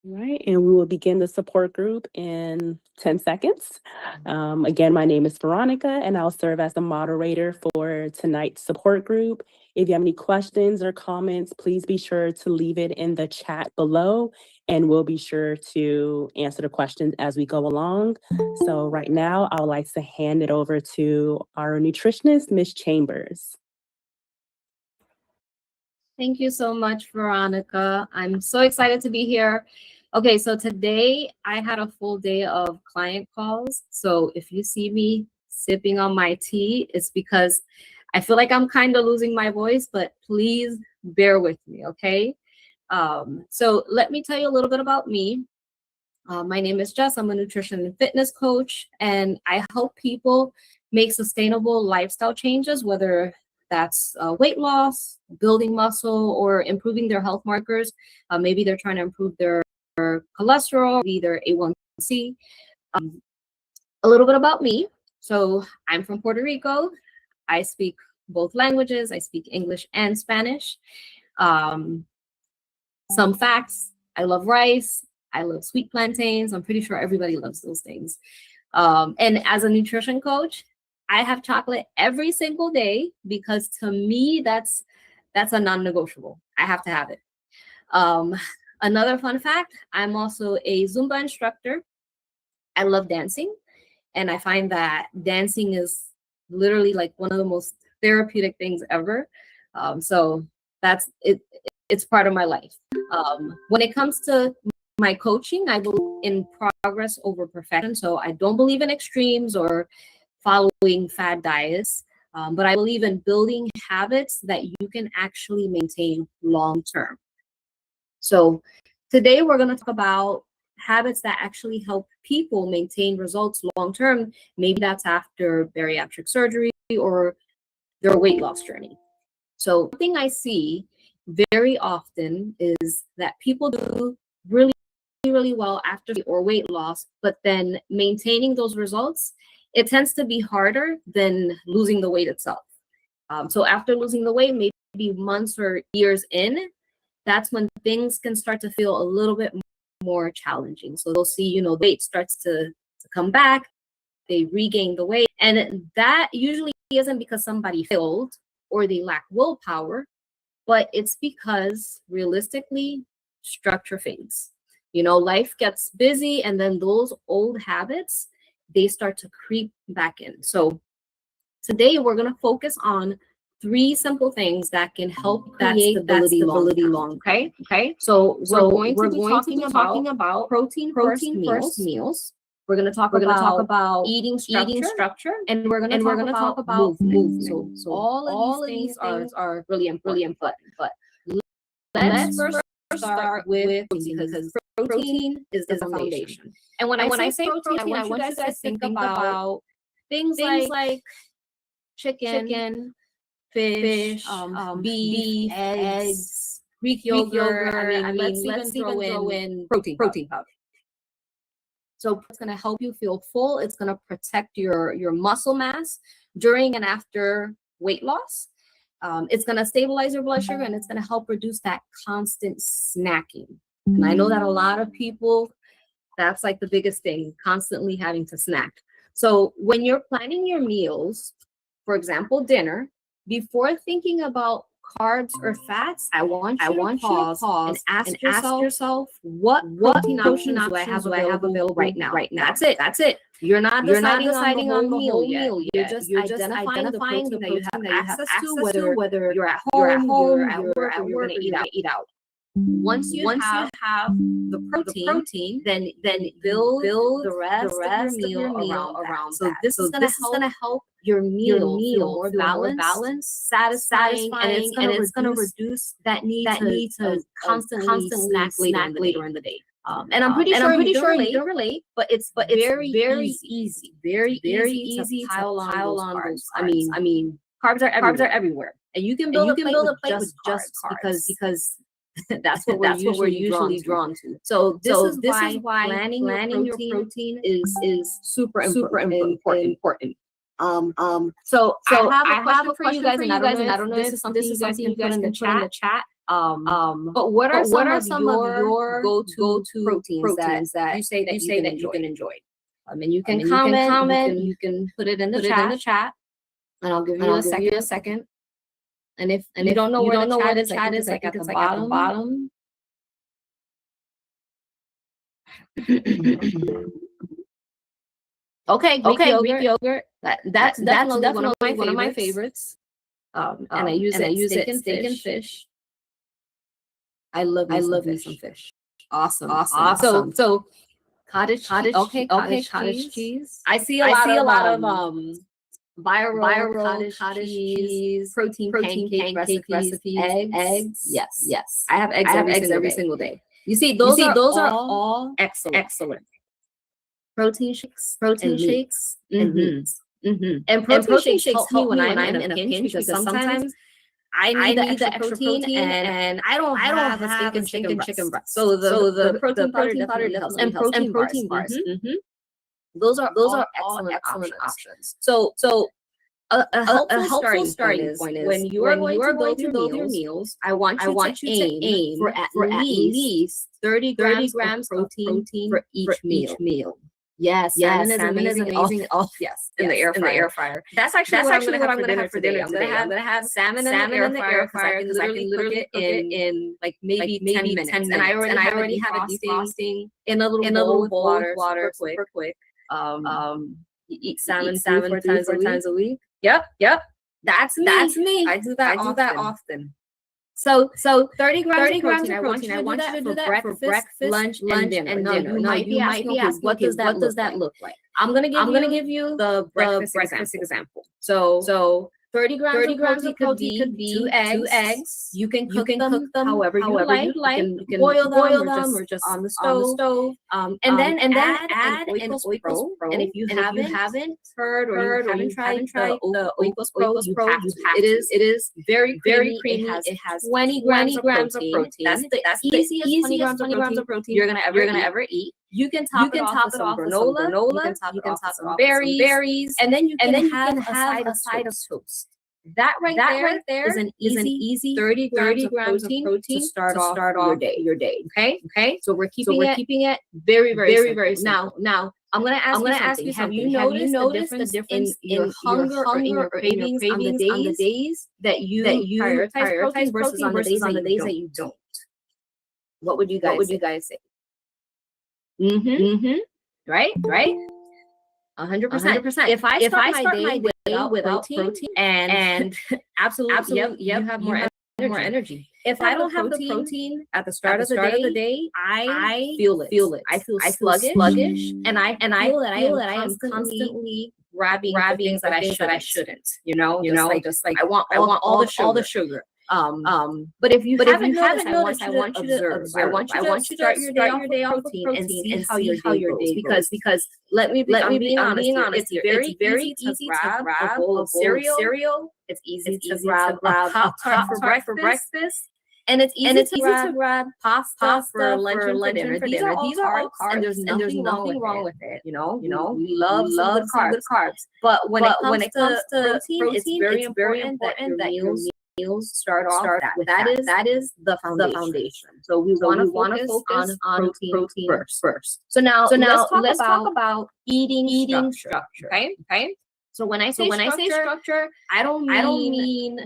Right, and we will begin the support group in 10 seconds. Again, my name is Veronica, and I'll serve as the moderator for tonight's support group. If you have any questions or comments, please be sure to leave it in the chat below, and we'll be sure to answer the questions as we go along. So right now, I would like to hand it over to our nutritionist, Ms. Chambers. Thank you so much, Veronica. I'm so excited to be here. Okay, so today I had a full day of client calls. So if you see me sipping on my tea, it's because I feel like I'm kind of losing my voice, but please bear with me, okay? So let me tell you a little bit about me. My name is Jess. I'm a nutrition and fitness coach, and I help people make sustainable lifestyle changes, whether that's weight loss, building muscle, or improving their health markers. Maybe they're trying to improve their cholesterol, maybe their A1C. A little bit about me. So I'm from Puerto Rico. I speak both languages. I speak English and Spanish. Some facts: I love rice. I love sweet plantains. I'm pretty sure everybody loves those things. And as a nutrition coach, I have chocolate every single day because to me, that's a non-negotiable. I have to have it. Another fun fact, I'm also a Zumba instructor. I love dancing. And I find that dancing is literally like one of the most therapeutic things ever. So that's it. It's part of my life. When it comes to my coaching, I believe in progress over perfection. So I don't believe in extremes or following fad diets, but I believe in building habits that you can actually maintain long term. So today we're going to talk about habits that actually help people maintain results long term. Maybe that's after bariatric surgery or their weight loss journey. So one thing I see very often is that people do really well after or weight loss, but then maintaining those results, it tends to be harder than losing the weight itself. So after losing the weight, maybe months or years in, that's when things can start to feel a little bit more challenging. So they'll see, weight starts to come back, they regain the weight. And that usually isn't because somebody failed or they lack willpower, but it's because realistically, structure fades. Life gets busy, and then those old habits, they start to creep back in. So today we're going to focus on 3 simple things that can help create that stability long term. Okay. So we're going to be talking about protein first meals. We're going to talk about eating structure, and we're going to talk about movement. So all of these things are really important. But let's first start with because protein is the foundation. And when I say protein, I want you guys to think about things like chicken, fish, beef, eggs, Greek yogurt. I mean, let's even throw in protein powder. So it's going to help you feel full. It's going to protect your muscle mass during and after weight loss. It's going to stabilize your blood sugar, and it's going to help reduce that constant snacking. And I know that a lot of people, that's like the biggest thing, constantly having to snack. So when you're planning your meals, for example, dinner, before thinking about carbs or fats, I want you to pause and ask yourself what protein options do I have available right now? That's it. You're not deciding on the whole meal yet. You're just identifying the protein that you have access to, whether you're at home, you're at work, or you're going to eat out. Once you have the protein, then build the rest of your meal around so that. This is going to help your meal feel more balanced, satisfying, and it's going to reduce that need to constantly snack later in the day. And I'm pretty sure you can relate, relate, but it's very easy, very easy to pile on those carbs. I mean, carbs are everywhere, and you can build a plate with just carbs because that's what we're usually drawn to. So this is why planning your protein is super important. So I have a question for you guys, and I don't know if this is something you guys can put in the chat. But what are some of your go-to proteins that you say that you can enjoy? And you can comment, you can put it in the chat, and I'll give you a second. And if you don't know where the chat is, like at the bottom. Okay, Greek yogurt. That's definitely one of my favorites. And I use it steak and fish. I love me some fish. Awesome. So cottage cheese. I see a lot of viral cottage cheese, protein pancake recipes, eggs. Yes. I have eggs every single day. You see, those are all excellent. Protein shakes. And meats. And protein shakes help me when I'm in a pinch because sometimes I need the extra protein and I don't have a stinking chicken breast. So the protein powder definitely helps. And protein bars. Those are all excellent options. So a helpful starting point is when you are going to build your meals, I want you to aim for at least 30 grams of protein for each meal. Yes, salmon is amazing. Oh, yes, in the air fryer. That's actually what I'm gonna have for dinner today. I'm gonna have salmon in the air fryer because I can literally cook it in like maybe 10 minutes. And I already have it defrosting in a little bowl of water, super quick. You eat salmon 4 times a week. Yep. That's me. I do that often. So 30 grams of protein. I want you to do that for breakfast, lunch, and dinner. And you might be asking, what does that look like? I'm gonna give you the breakfast example. So 30 grams of protein could be two eggs. You can cook them however you like. You can boil them or just on the stove. And then add an Oikos Pro. And if you haven't heard or you haven't tried the Oikos Pro, you have to. It is very creamy. It has 20 grams of protein. That's the easiest 20 grams of protein you're gonna ever eat. You can top it off with some granola. You can top it off with berries, and then you can have a side of toast. That right there is an easy 30 grams of protein to start off your day. Okay. So we're keeping it very simple. Now I'm gonna ask you something. Have you noticed the difference in your hunger or in your cravings on the days that you prioritize protein versus on the days that you don't? What would you guys say? Right. 100%. If I start my day without protein and absolutely, you have more energy. If I don't have the protein at the start of the day, I feel it. I feel sluggish, and I feel that I am constantly grabbing things that I shouldn't. Just like I want all the sugar. But if you haven't noticed, I want you to observe. I want you to start your day off with protein and see how your day goes. Because let me be honest. It's very easy to grab a bowl of cereal. It's easy to grab a Pop-Tart for breakfast. And it's easy to grab pasta for lunch and for dinner. These are all carbs, and there's nothing wrong with it. We love some good carbs. But when it comes to protein, it's very important that your meals start off with that is the foundation. So we want to focus on protein first. So now let's talk about eating structure. Okay. So when I say structure, I don't mean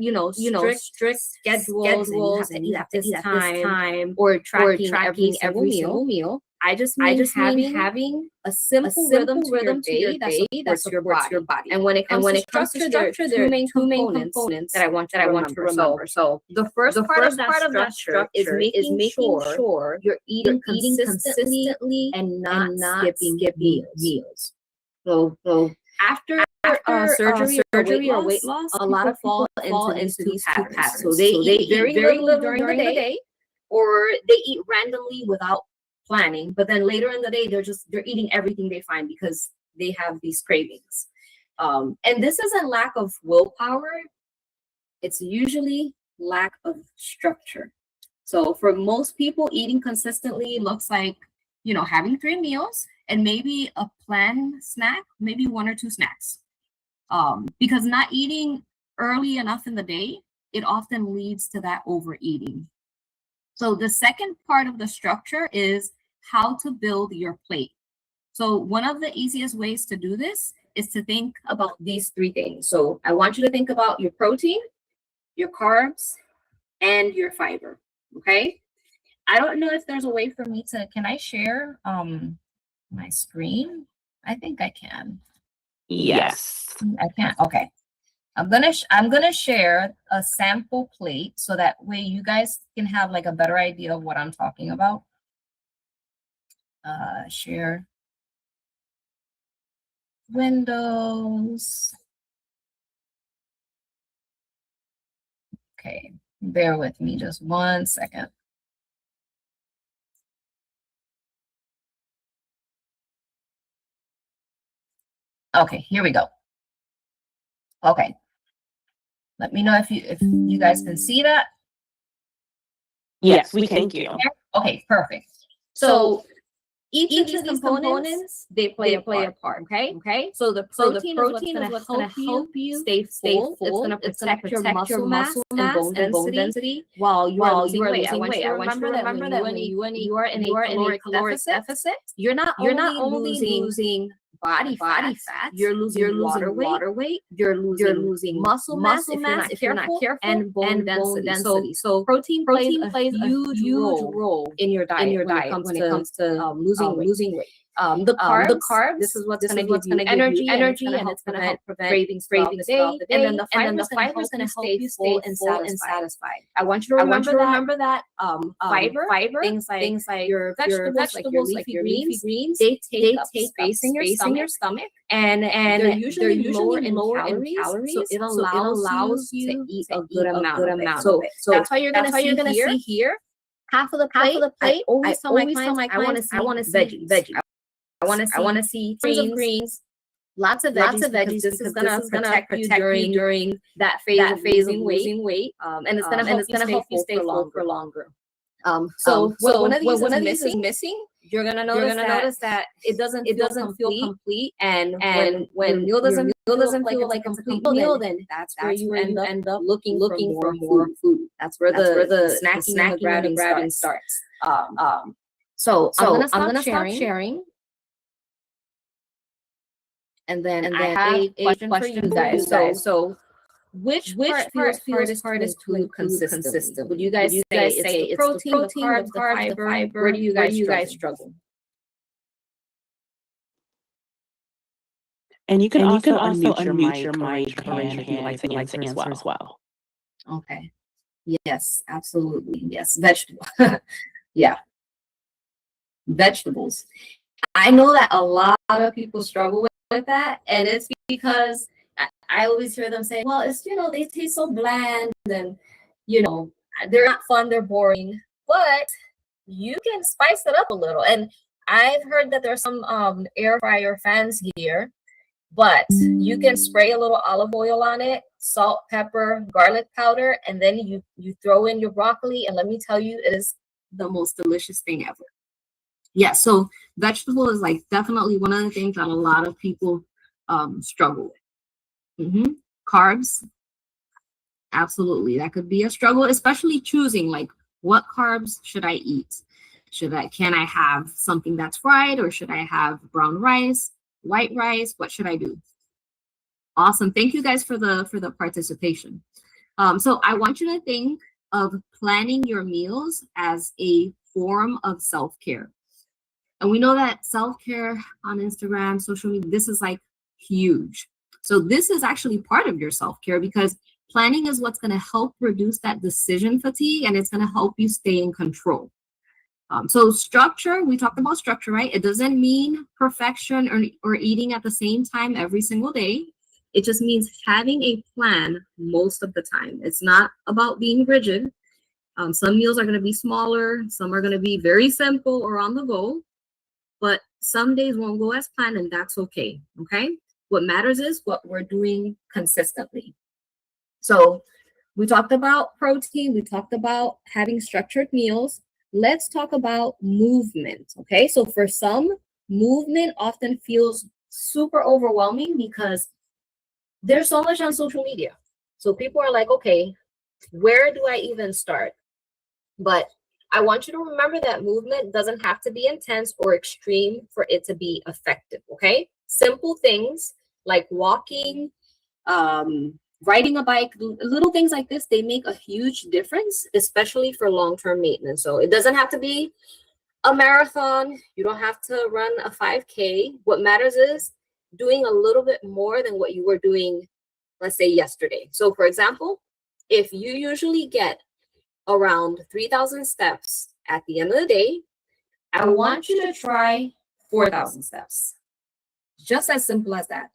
strict schedules and you have to eat at this time or tracking every single meal. I just mean having a simple rhythm to your day that supports your body. And when it comes to structure, there are two main components that I want to remember. So the first part of that structure is making sure you're eating consistently and not skipping meals. So after surgery or weight loss, a lot of people fall into these two patterns. So they eat very little during the day, or they eat randomly without planning, but then later in the day, they're eating everything they find because they have these cravings. And this isn't lack of willpower. It's usually lack of structure. So for most people, eating consistently looks like, you know, having 3 meals and maybe a planned snack, maybe 1 or 2 snacks. Because not eating early enough in the day, it often leads to that overeating. So the second part of the structure is how to build your plate. So one of the easiest ways to do this is to think about these 3 things. So I want you to think about your protein, your carbs, and your fiber. Okay. I don't know if there's a way for me to, can I share my screen? I think I can. Yes. I can't. Okay. I'm gonna share a sample plate so that way you guys can have like a better idea of what I'm talking about. Share Windows. Okay, bear with me just 1 second. Okay, here we go. Okay. Let me know if you guys can see that. Yes, we can. Thank you. Okay, perfect. So each of these components, they play a part. Okay. So the protein is what's going to help you stay full. It's going to protect your muscle mass and bone density while you are losing weight. I want you to remember that when you are in a caloric deficit, you're not only losing body fat, you're losing water weight, you're losing muscle mass if you're not careful, and bone density. So protein plays a huge role in your diet when it comes to losing weight. The carbs, this is what's going to give you energy, and it's going to help prevent cravings throughout the day. And then the fiber is going to help you stay full and satisfied. I want you to remember that fiber, things like your vegetables, like your leafy greens, they take up space in your stomach, and they're usually lower in calories, so it allows you to eat a good amount of it. So that's why you're going to see here. Half of the plate. I always tell my clients, I want to see veggies. I want to see tons of greens, lots of veggies. This is gonna protect you during that phase of losing weight. And it's gonna help you stay full for longer. So one of these is missing, you're gonna notice that it doesn't feel complete. And when meal doesn't feel like a complete meal, then that's where you end up looking for more food. That's where the snacking and the grabbing starts. So I'm gonna stop sharing. And then I have a question for you guys. So which part feels hardest to include consistently? Would you guys say it's the protein, the carbs, the fiber? Where do you guys struggle? And you can also unmute your mic and raise your hand if you'd like to answer as well. Okay. Yes, absolutely. Yes, vegetable. Yeah. Vegetables. I know that a lot of people struggle with that, and it's because I always hear them say, well, it's, they taste so bland, and they're not fun, they're boring, but you can spice it up a little. And I've heard that there's some air fryer fans here, but you can spray a little olive oil on it, salt, pepper, garlic powder, and then you throw in your broccoli, and let me tell you, it is the most delicious thing ever. Yeah, so vegetable is like definitely one of the things that a lot of people struggle with. Carbs, absolutely, that could be a struggle, especially choosing like what carbs should I eat. Can I have something that's fried, or should I have brown rice, white rice? What should I do? Awesome, thank you guys for the participation. So I want you to think of planning your meals as a form of self-care. And we know that self-care on Instagram, social media, this is like huge. So this is actually part of your self-care, because planning is what's going to help reduce that decision fatigue, and it's going to help you stay in control. So structure, we talked about structure, right? It doesn't mean perfection or eating at the same time every single day. It just means having a plan most of the time. It's not about being rigid. Some meals are going to be smaller, some are going to be very simple or on the go, but some days won't go as planned, and that's okay. Okay. What matters is what we're doing consistently. So we talked about protein, we talked about having structured meals. Let's talk about movement. Okay. So for some, movement often feels super overwhelming because there's so much on social media. So people are like, okay, where do I even start? But I want you to remember that movement doesn't have to be intense or extreme for it to be effective. Okay. Simple things like walking, riding a bike, little things like this, they make a huge difference, especially for long-term maintenance. So it doesn't have to be a marathon. You don't have to run a 5K. What matters is doing a little bit more than what you were doing, let's say yesterday. So for example, if you usually get around 3,000 steps at the end of the day, I want you to try 4,000 steps. Just as simple as that.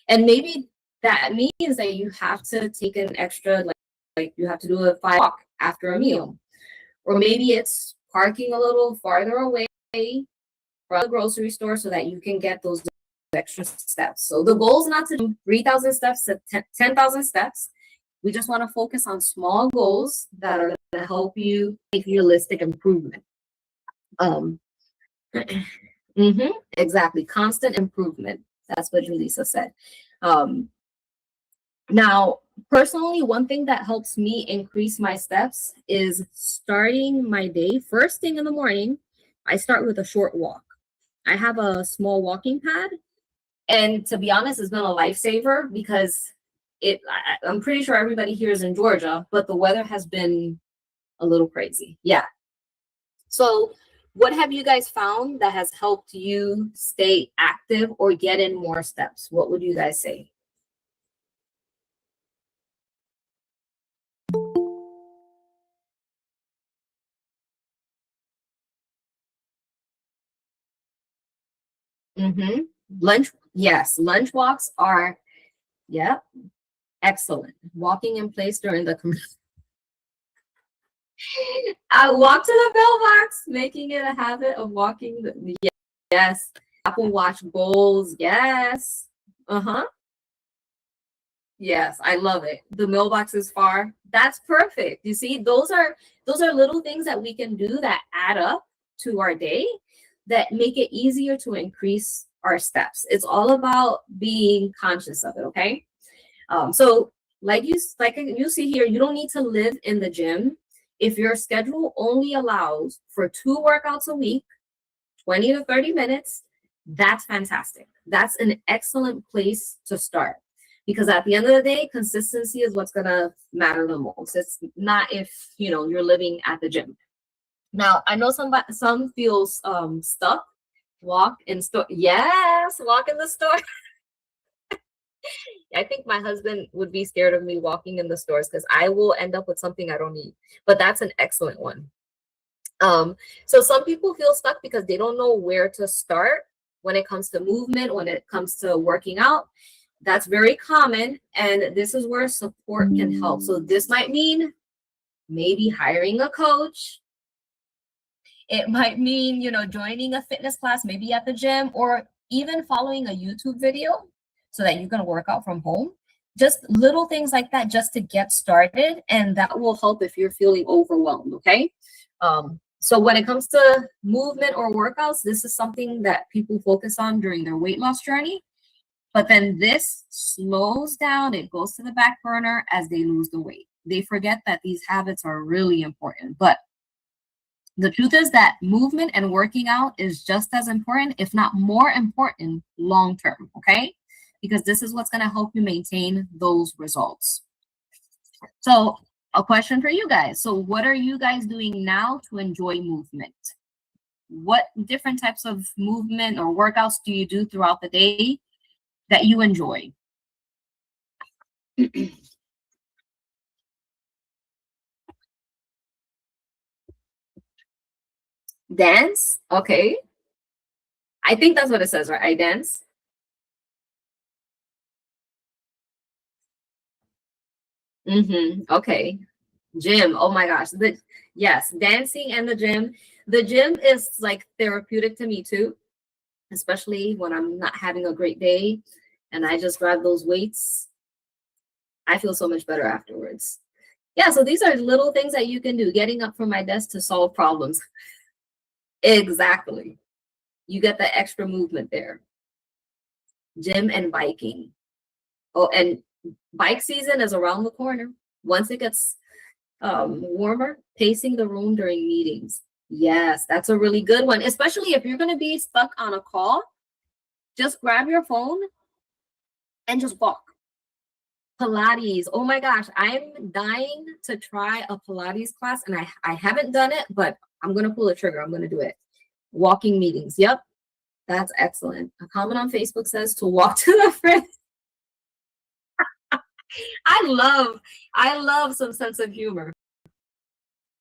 And maybe that means that you have to take an extra, like you have to do a 5 walk after a meal. Or maybe it's parking a little farther away from the grocery store so that you can get those extra steps. So the goal is not to do 3,000 steps to 10,000 steps. We just want to focus on small goals that are going to help you make realistic improvement. Exactly. Constant improvement. That's what Julissa said. Now, personally, one thing that helps me increase my steps is starting my day first thing in the morning. I start with a short walk. I have a small walking pad, and to be honest, it's been a lifesaver because I'm pretty sure everybody here is in Georgia, but the weather has been a little crazy. Yeah. So what have you guys found that has helped you stay active or get in more steps? What would you guys say? Lunch, yes, lunch walks are, yeah, excellent. Walking in place during the I walk to the mailbox, making it a habit of walking. Yes. Apple Watch goals. Yes. Uh-huh. Yes, I love it. The mailbox is far. That's perfect. You see, those are little things that we can do that add up to our day that make it easier to increase our steps. It's all about being conscious of it, okay? So like you see here, you don't need to live in the gym. If your schedule only allows for 2 workouts a week, 20 to 30 minutes, that's fantastic. That's an excellent place to start. Because at the end of the day, consistency is what's gonna matter the most. It's not if you're living at the gym. Now, I know some feels stuck. Walk in store. Yes, walk in the store. I think my husband would be scared of me walking in the stores because I will end up with something I don't need. But that's an excellent one. So some people feel stuck because they don't know where to start when it comes to movement, when it comes to working out. That's very common, and this is where support can help. So this might mean maybe hiring a coach. It might mean, joining a fitness class, maybe at the gym, or even following a YouTube video so that you can work out from home. Just little things like that just to get started, and that will help if you're feeling overwhelmed, okay? So when it comes to movement or workouts, this is something that people focus on during their weight loss journey. But then this slows down, it goes to the back burner as they lose the weight. They forget that these habits are really important. But the truth is that movement and working out is just as important, if not more important, long term, okay? Because this is what's going to help you maintain those results. So a question for you guys. So what are you guys doing now to enjoy movement? What different types of movement or workouts do you do throughout the day that you enjoy? Dance? Okay. I think that's what it says, right? I dance. Okay. Gym. Oh my gosh. Yes, dancing and the gym. The gym is like therapeutic to me too, especially when I'm not having a great day and I just grab those weights. I feel so much better afterwards. Yeah, so these are little things that you can do. Getting up from my desk to solve problems. Exactly. You get the extra movement there. Gym and biking. Oh, and bike season is around the corner. Once it gets warmer, pacing the room during meetings. Yes, that's a really good one, especially if you're going to be stuck on a call. Just grab your phone and just walk. Pilates. Oh my gosh, I'm dying to try a Pilates class, and I haven't done it, but I'm going to pull the trigger. I'm going to do it. Walking meetings. Yep, that's excellent. A comment on Facebook says to walk to the fridge. I love some sense of humor.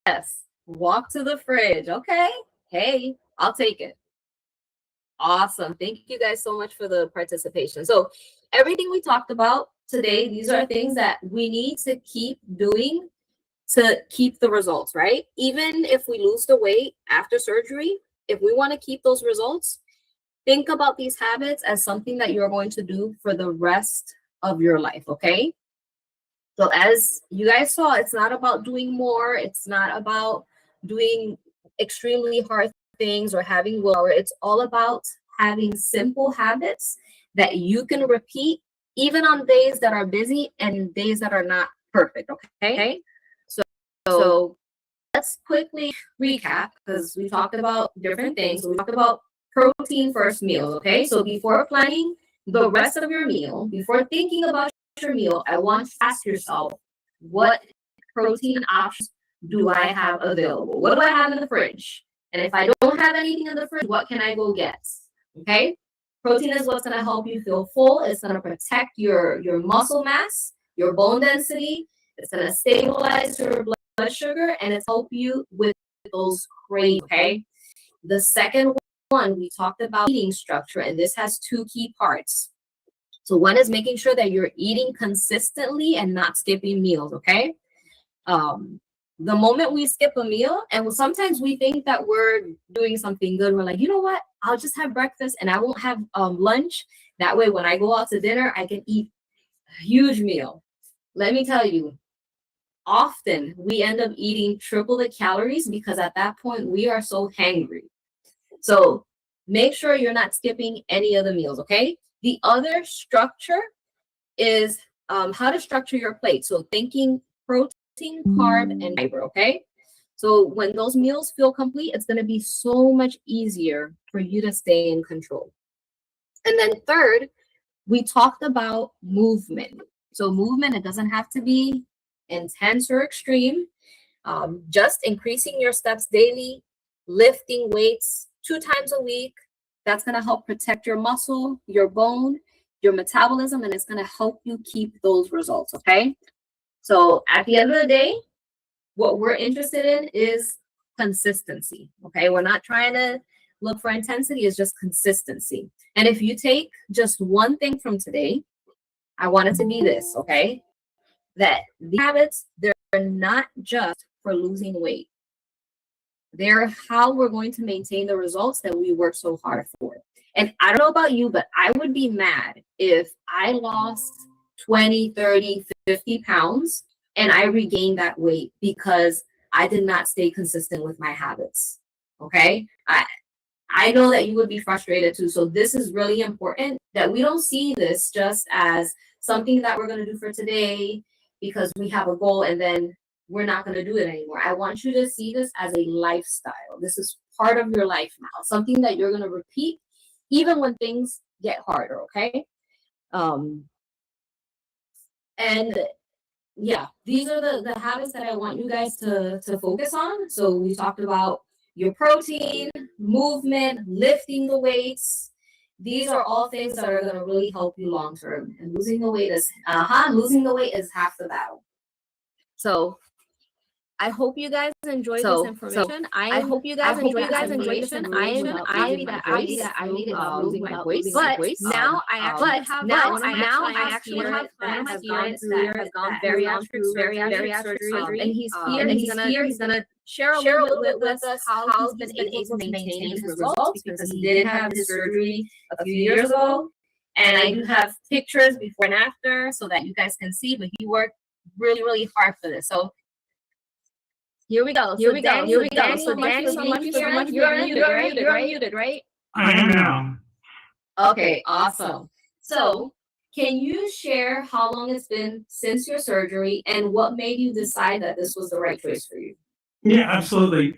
Yes, walk to the fridge. Okay. Hey, I'll take it. Awesome. Thank you guys so much for the participation. So everything we talked about today, these are things that we need to keep doing to keep the results, right? Even if we lose the weight after surgery, if we want to keep those results, think about these habits as something that you're going to do for the rest of your life, okay? So as you guys saw, it's not about doing more. It's not about doing extremely hard things or having willpower. It's all about having simple habits that you can repeat even on days that are busy and days that are not perfect, okay? So let's quickly recap because we talked about different things. We talked about protein first meals, okay? So before planning the rest of your meal, before thinking about your meal, I want to ask yourself, what protein options do I have available? What do I have in the fridge? And if I don't have anything in the fridge, what can I go get? Okay? Protein is what's going to help you feel full. It's going to protect your muscle mass, your bone density. It's going to stabilize your blood sugar, and it's help you with those cravings, okay? The second one, we talked about eating structure, and this has two key parts. So one is making sure that you're eating consistently and not skipping meals, okay? The moment we skip a meal, and sometimes we think that we're doing something good, we're like, you know what? I'll just have breakfast and I won't have lunch. That way, when I go out to dinner, I can eat a huge meal. Let me tell you, often we end up eating triple the calories because at that point we are so hangry. So make sure you're not skipping any of the meals, okay? The other structure is how to structure your plate. So thinking protein, carb, and fiber, okay? So when those meals feel complete, it's going to be so much easier for you to stay in control. And then third, we talked about movement. So movement, it doesn't have to be intense or extreme. Just increasing your steps daily, lifting weights 2 times a week. That's going to help protect your muscle, your bone, your metabolism, and it's going to help you keep those results, okay? So at the end of the day, what we're interested in is consistency, okay? We're not trying to look for intensity, it's just consistency. And if you take just one thing from today, I want it to be this, okay? That the habits, they're not just for losing weight. They're how we're going to maintain the results that we work so hard for. And I don't know about you, but I would be mad if I lost 20, 30, 50 pounds and I regained that weight because I did not stay consistent with my habits. Okay? I know that you would be frustrated too. So this is really important that we don't see this just as something that we're going to do for today because we have a goal and then we're not going to do it anymore. I want you to see this as a lifestyle. This is part of your life now, something that you're going to repeat even when things get harder, okay? And yeah, these are the habits that I want you guys to focus on. So we talked about your protein, movement, lifting the weights. These are all things that are going to really help you long term. And losing the weight is half the battle. So I hope you guys enjoyed this information. I hope you guys enjoyed this information. I am happy that I made it through losing my voice. But now I actually have gone bariatric surgery, and he's here. And he's gonna share a little bit with us how he's been able to maintain his results, because he did have his surgery a few years ago. And I do have pictures before and after so that you guys can see, but he worked really, really hard for this. So here we go. So Danny, thank you so much. You're unmuted, right? I am now. Okay, awesome. So can you share how long it's been since your surgery and what made you decide that this was the right choice for you? Yeah, absolutely.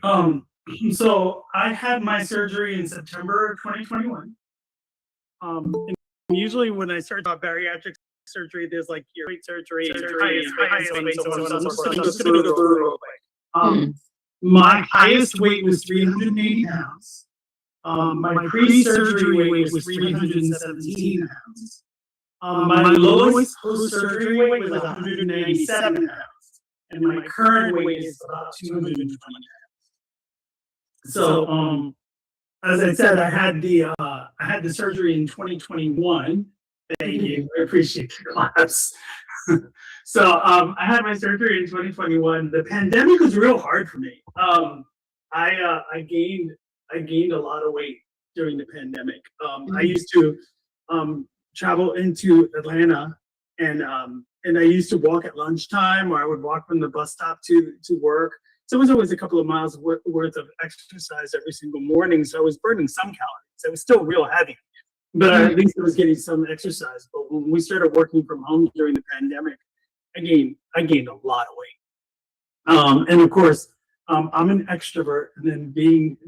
So I had my surgery in September 2021. And usually when I start about bariatric surgery, there's like your weight surgery, highest weight, so on and so forth. I'm just gonna go through it real quick. My highest weight was 380 pounds. My pre-surgery weight was 317 pounds. My lowest post-surgery weight was 197 pounds. And my current weight is about 220 pounds. So, as I said, I had the surgery in 2021. Thank you. I appreciate your claps. So I had my surgery in 2021. The pandemic was real hard for me. I gained a lot of weight during the pandemic. I used to travel into Atlanta, and I used to walk at lunchtime, or I would walk from the bus stop to work. So it was always a couple of miles worth of exercise every single morning. So I was burning some calories. I was still real heavy, but at least I was getting some exercise. But when we started working from home during the pandemic, I gained a lot of weight. And of course, I'm an extrovert, and then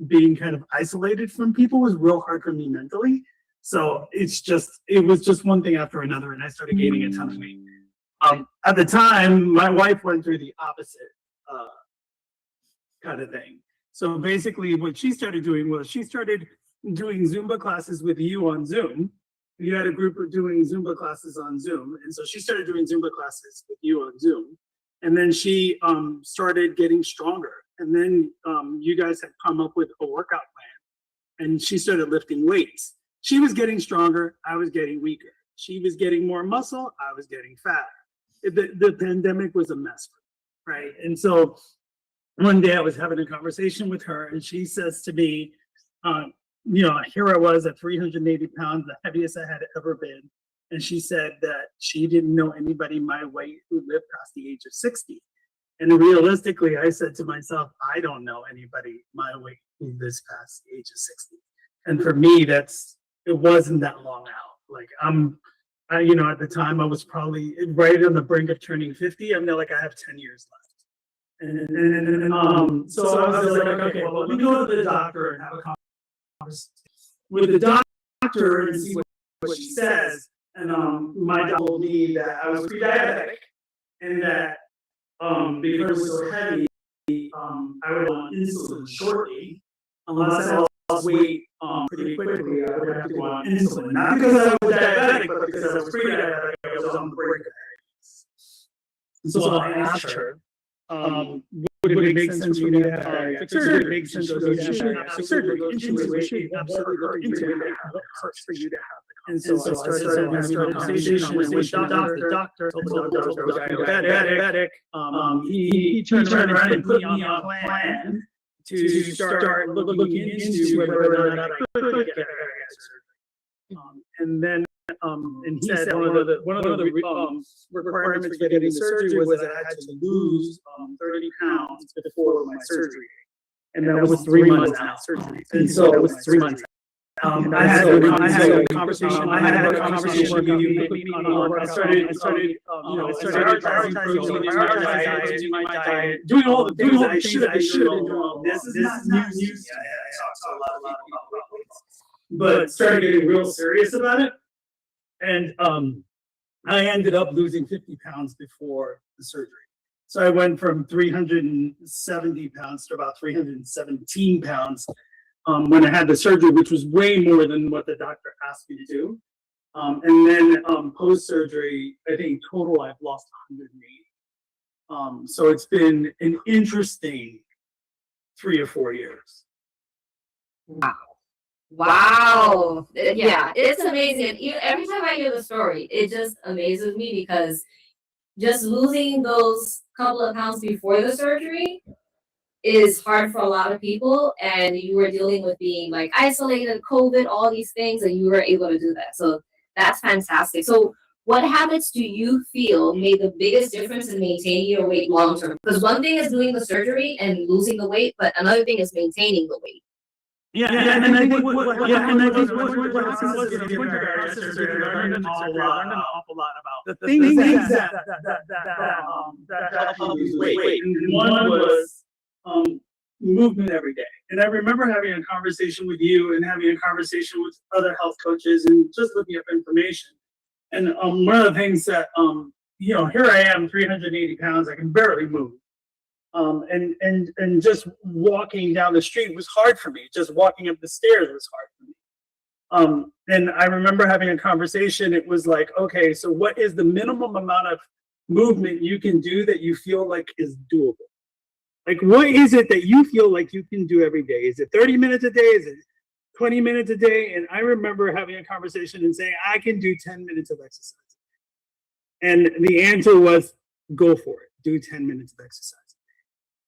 being kind of isolated from people was real hard for me mentally. So it was just one thing after another, and I started gaining a ton of weight. At the time, my wife went through the opposite kind of thing. So basically what she started doing was she started doing Zumba classes with you on Zoom. You had a group of doing Zumba classes on Zoom. And so she started doing Zumba classes with you on Zoom. And then she started getting stronger. And then you guys had come up with a workout plan, and she started lifting weights. She was getting stronger, I was getting weaker. She was getting more muscle, I was getting fatter. The pandemic was a mess, right? And so one day I was having a conversation with her, and she says to me, here I was at 380 pounds, the heaviest I had ever been. And she said that she didn't know anybody my weight who lived past the age of 60. And realistically, I said to myself, I don't know anybody my weight who lives past the age of 60. And for me, it wasn't that long out. Like at the time I was probably right on the brink of turning 50. I'm like, I have 10 years left. So I was like, okay, well, let me go to the doctor and have a conversation with the doctor and see what she says. And my doctor told me that I was pre-diabetic, and that because it was so heavy, I would want insulin shortly. Unless I lost weight pretty quickly, I would have to go on insulin. Not because I was diabetic, but because I was pre-diabetic. I was on the brink of diabetes. So I asked her, would it make sense for me to have bariatric surgery? It makes sense for me to have bariatric surgery. Intuitively, it hurts for you to have. And so I started having a conversation with the doctor. Told the doctor I was diabetic. He turned around and put me on a plan to start looking into whether or not I could get bariatric surgery. And then and he said one of the requirements for getting the surgery was that I had to lose 30 pounds before my surgery. And that was 3 months out. And so that was 3 months out. I had a conversation with you. I started prioritizing my diet, doing all the things I should have done. This is news. I talked a lot about but started getting real serious about it. And I ended up losing 50 pounds before the surgery. So I went from 370 pounds to about 317 pounds when I had the surgery, which was way more than what the doctor asked me to do. And then post-surgery, I think total I've lost 180. So it's been an interesting 3 or 4 years. Wow. Yeah, it's amazing. And every time I hear the story, it just amazes me because just losing those couple of pounds before the surgery is hard for a lot of people. And you were dealing with being like isolated, COVID, all these things, and you were able to do that. So that's fantastic. So what habits do you feel made the biggest difference in maintaining your weight long term? Because one thing is doing the surgery and losing the weight, but another thing is maintaining the weight. And I think what happened was surgery. I learned an awful lot about the things that helped me lose weight. And one was movement every day. And I remember having a conversation with you and having a conversation with other health coaches and just looking up information. And one of the things that here I am, 380 pounds, I can barely move. And just walking down the street was hard for me. Just walking up the stairs was hard for me. And I remember having a conversation. It was like, okay, so what is the minimum amount of movement you can do that you feel like is doable? Like, what is it that you feel like you can do every day? Is it 30 minutes a day? Is it 20 minutes a day? And I remember having a conversation and saying, I can do 10 minutes of exercise. And the answer was, go for it. Do 10 minutes of exercise.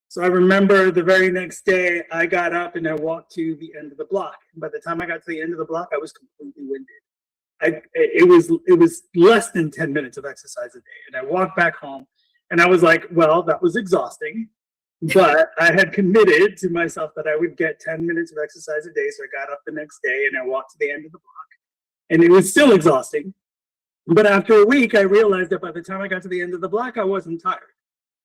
So I remember the very next day, I got up and I walked to the end of the block. And by the time I got to the end of the block, I was completely winded. It was less than 10 minutes of exercise a day. And I walked back home and I was like, well, that was exhausting. But I had committed to myself that I would get 10 minutes of exercise a day. So I got up the next day and I walked to the end of the block. And it was still exhausting. But after a week, I realized that by the time I got to the end of the block, I wasn't tired.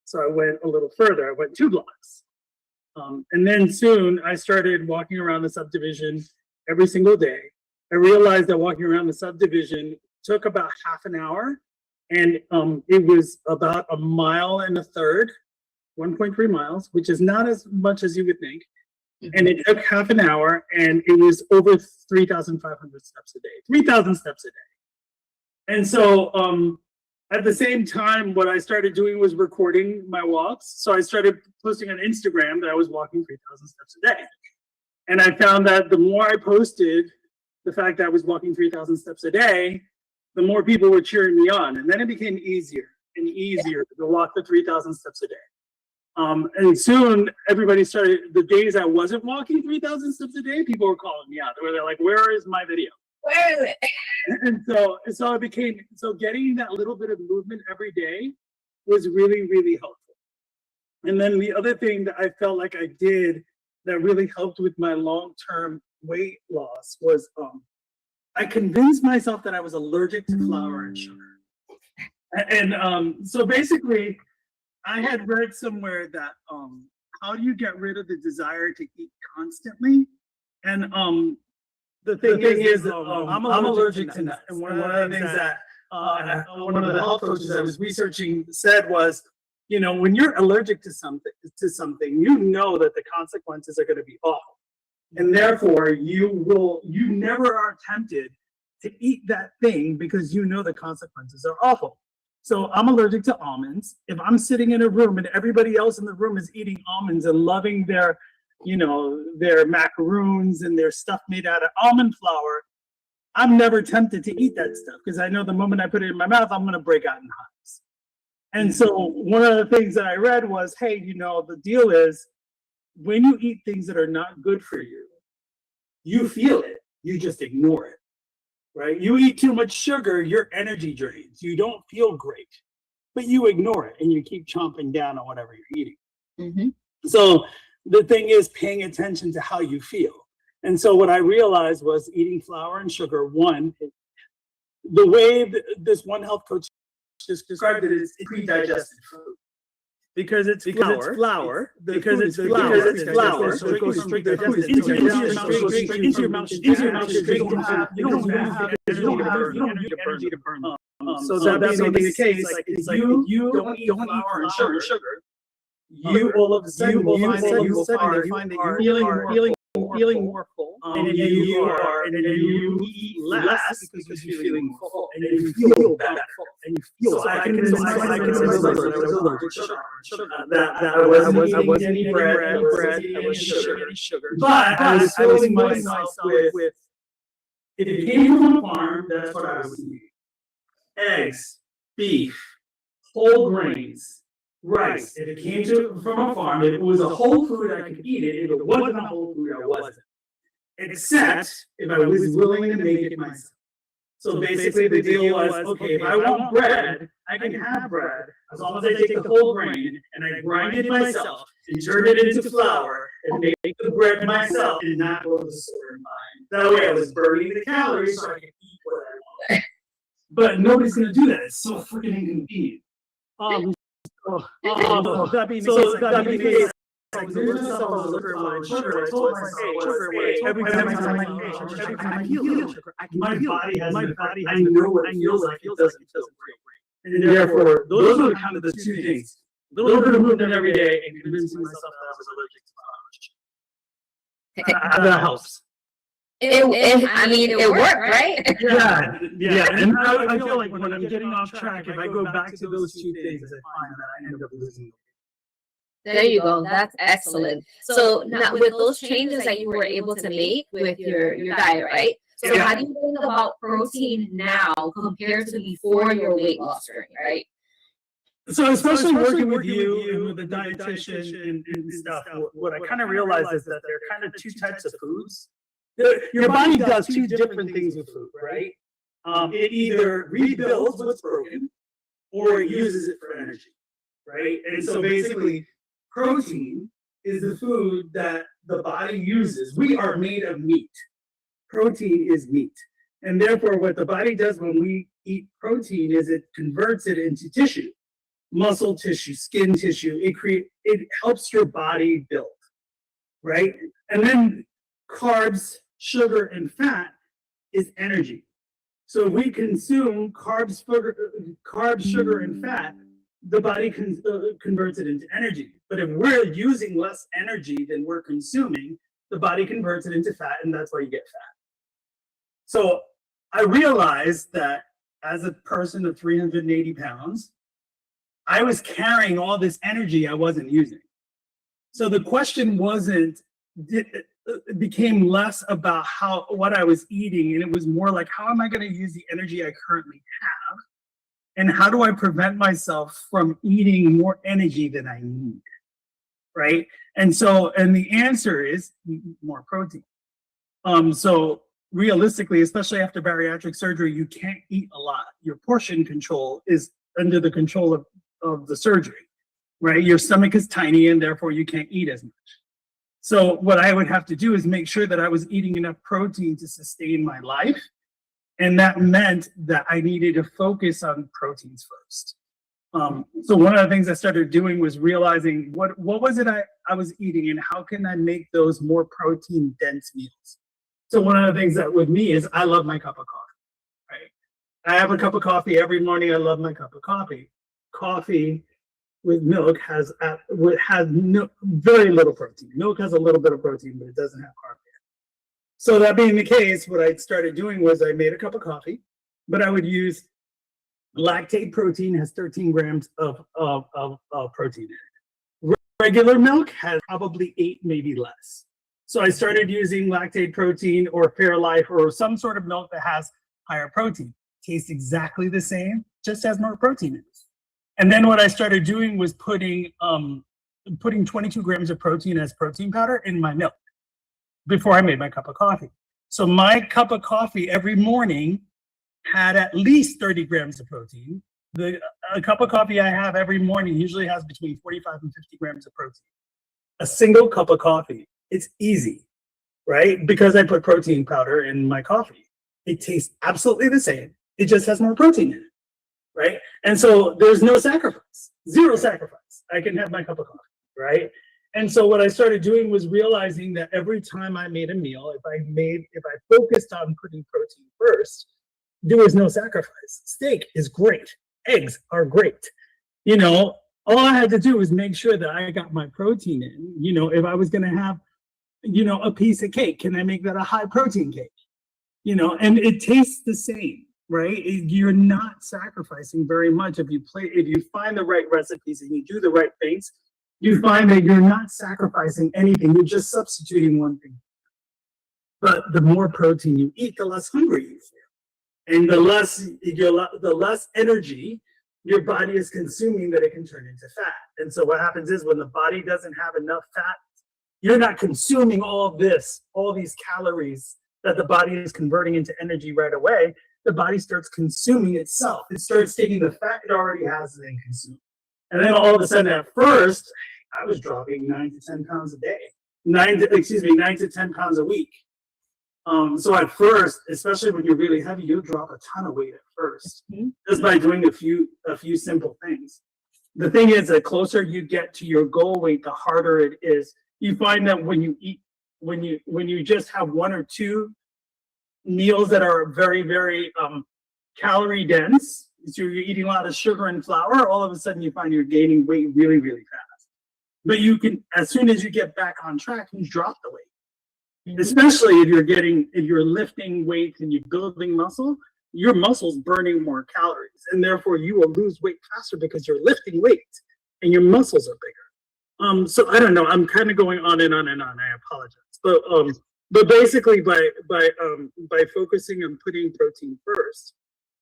So I went a little further. I went 2 blocks. And then soon I started walking around the subdivision every single day. I realized that walking around the subdivision took about half an hour. And it was about 1.3 miles, 1.3 miles, which is not as much as you would think. And it took half an hour and it was over 3,500 steps a day, 3,000 steps a day. And so at the same time, what I started doing was recording my walks. So I started posting on Instagram that I was walking 3,000 steps a day. And I found that the more I posted the fact that I was walking 3,000 steps a day, the more people were cheering me on. And then it became easier and easier to walk the 3,000 steps a day. And soon everybody started, the days I wasn't walking 3,000 steps a day, people were calling me out. They're like, where is my video? Where is it? And so it became, so getting that little bit of movement every day was really, really helpful. And then the other thing that I felt like I did that really helped with my long-term weight loss was I convinced myself that I was allergic to flour and sugar. And so basically, I had read somewhere that how do you get rid of the desire to eat constantly? And the thing is I'm allergic to nuts. And one of the things that one of the health coaches I was researching said was, when you're allergic to something, you know that the consequences are going to be awful. And therefore, you never are tempted to eat that thing because you know the consequences are awful. So I'm allergic to almonds. If I'm sitting in a room and everybody else in the room is eating almonds and loving their macaroons and their stuff made out of almond flour, I'm never tempted to eat that stuff because I know the moment I put it in my mouth, I'm going to break out in hives. And so one of the things that I read was, hey, the deal is when you eat things that are not good for you, you feel it, you just ignore it, right? You eat too much sugar, your energy drains. You don't feel great, but you ignore it and you keep chomping down on whatever you're eating. Mm-hmm. So the thing is paying attention to how you feel. And so what I realized was eating flour and sugar, the way this one health coach just described it is pre-digested food. Because it's flour. Because it's flour. So it goes straight into your mouth. You don't have energy to burn. So that being the case, you don't eat flour and sugar. You all of a sudden you find that you're feeling more full, and you eat less because you're feeling full, and you feel better, and you feel. So I can remember that I was allergic to sugar. That I wasn't eating bread. I wasn't eating sugar. But I was filling myself with. If it came from a farm, that's what I was eating. Eggs, beef, whole grains, rice. If it came from a farm, if it was a whole food, I could eat it. If it wasn't a whole food, I wasn't. Except if I was willing to make it myself. So basically the deal was, okay, if I want bread, I can have bread as long as I take the whole grain and I grind it myself and turn it into flour and make the bread myself and not go to the store and buy it. That way I was burning the calories so I could eat what I want. But nobody's gonna do that. It's so freaking inconvenient. That being the case, I was looking for sugar. I told myself, every time I feel sugar, my body has I know what it feels like. It doesn't break. And therefore, those are kind of the two things. A little bit of movement every day and convincing myself that I was allergic to my that helps. I mean, it worked, right? Yeah. And I feel like when I'm getting off track, if I go back to those two things, I find that I end up losing. There you go. That's excellent. So now with those changes that you were able to make with your diet, right? So how do you think about protein now compared to before your weight loss journey, right? So especially working with you and with the dietitian and stuff, what I kind of realized is that there are kind of two types of foods. Your body does two different things with food, right? It either rebuilds what's broken or it uses it for energy, right? And so basically, protein is the food that the body uses. We are made of meat. Protein is meat. And therefore, what the body does when we eat protein is it converts it into tissue, muscle tissue, skin tissue. It helps your body build, right? And then carbs, sugar, and fat is energy. So if we consume carbs, sugar, and fat, the body converts it into energy. But if we're using less energy than we're consuming, the body converts it into fat, and that's why you get fat. So I realized that as a person of 380 pounds, I was carrying all this energy I wasn't using. So the question it became less about what I was eating, and it was more like, how am I going to use the energy I currently have? And how do I prevent myself from eating more energy than I need, right? And the answer is more protein. So realistically, especially after bariatric surgery, you can't eat a lot. Your portion control is under the control of the surgery, right? Your stomach is tiny and therefore you can't eat as much. So what I would have to do is make sure that I was eating enough protein to sustain my life. And that meant that I needed to focus on proteins first. So one of the things I started doing was realizing what was it I was eating and how can I make those more protein dense meals? So one of the things that with me is I love my cup of coffee, right? I have a cup of coffee every morning. I love my cup of coffee. Coffee with milk has very little protein. Milk has a little bit of protein, but it doesn't have carb. So that being the case, what I started doing was I made a cup of coffee, but I would use lactate protein has 13 grams of protein in it. Regular milk has probably 8, maybe less. So I started using lactate protein or Fairlife or some sort of milk that has higher protein. Tastes exactly the same, just has more protein in it. And then what I started doing was putting 22 grams of protein as protein powder in my milk before I made my cup of coffee. So my cup of coffee every morning had at least 30 grams of protein. A cup of coffee I have every morning usually has between 45 and 50 grams of protein. A single cup of coffee, it's easy, right? Because I put protein powder in my coffee. It tastes absolutely the same. It just has more protein in it, right? And so there's no sacrifice, zero sacrifice. I can have my cup of coffee, right? And so what I started doing was realizing that every time I made a meal, if I focused on putting protein first, there was no sacrifice. Steak is great. Eggs are great. You know, all I had to do was make sure that I got my protein in. You know, if I was going to have, you know, a piece of cake, can I make that a high protein cake? You know, and it tastes the same, right? You're not sacrificing very much if you find the right recipes and you do the right things. You find that you're not sacrificing anything. You're just substituting one thing. But the more protein you eat, the less hungry you feel, and the less energy your body is consuming that it can turn into fat. And so what happens is when the body doesn't have enough fat, you're not consuming all these calories that the body is converting into energy right away. The body starts consuming itself. It starts taking the fat it already has and then consume. And then all of a sudden, at first, I was dropping 9 to 10 pounds a day, 9 to 10 pounds a week. So at first, especially when you're really heavy, you'll drop a ton of weight at first, just by doing a few simple things. The thing is, the closer you get to your goal weight, the harder it is. You find that when you eat, when you just have 1 or 2 meals that are very, very calorie dense, so you're eating a lot of sugar and flour, all of a sudden you find you're gaining weight really, really fast. But you can, as soon as you get back on track, you drop the weight. Especially if you're lifting weights and you're building muscle, your muscle's burning more calories, and therefore you will lose weight faster because you're lifting weight and your muscles are bigger. So I don't know. I'm kind of going on and on and on. I apologize, but basically by focusing on putting protein first,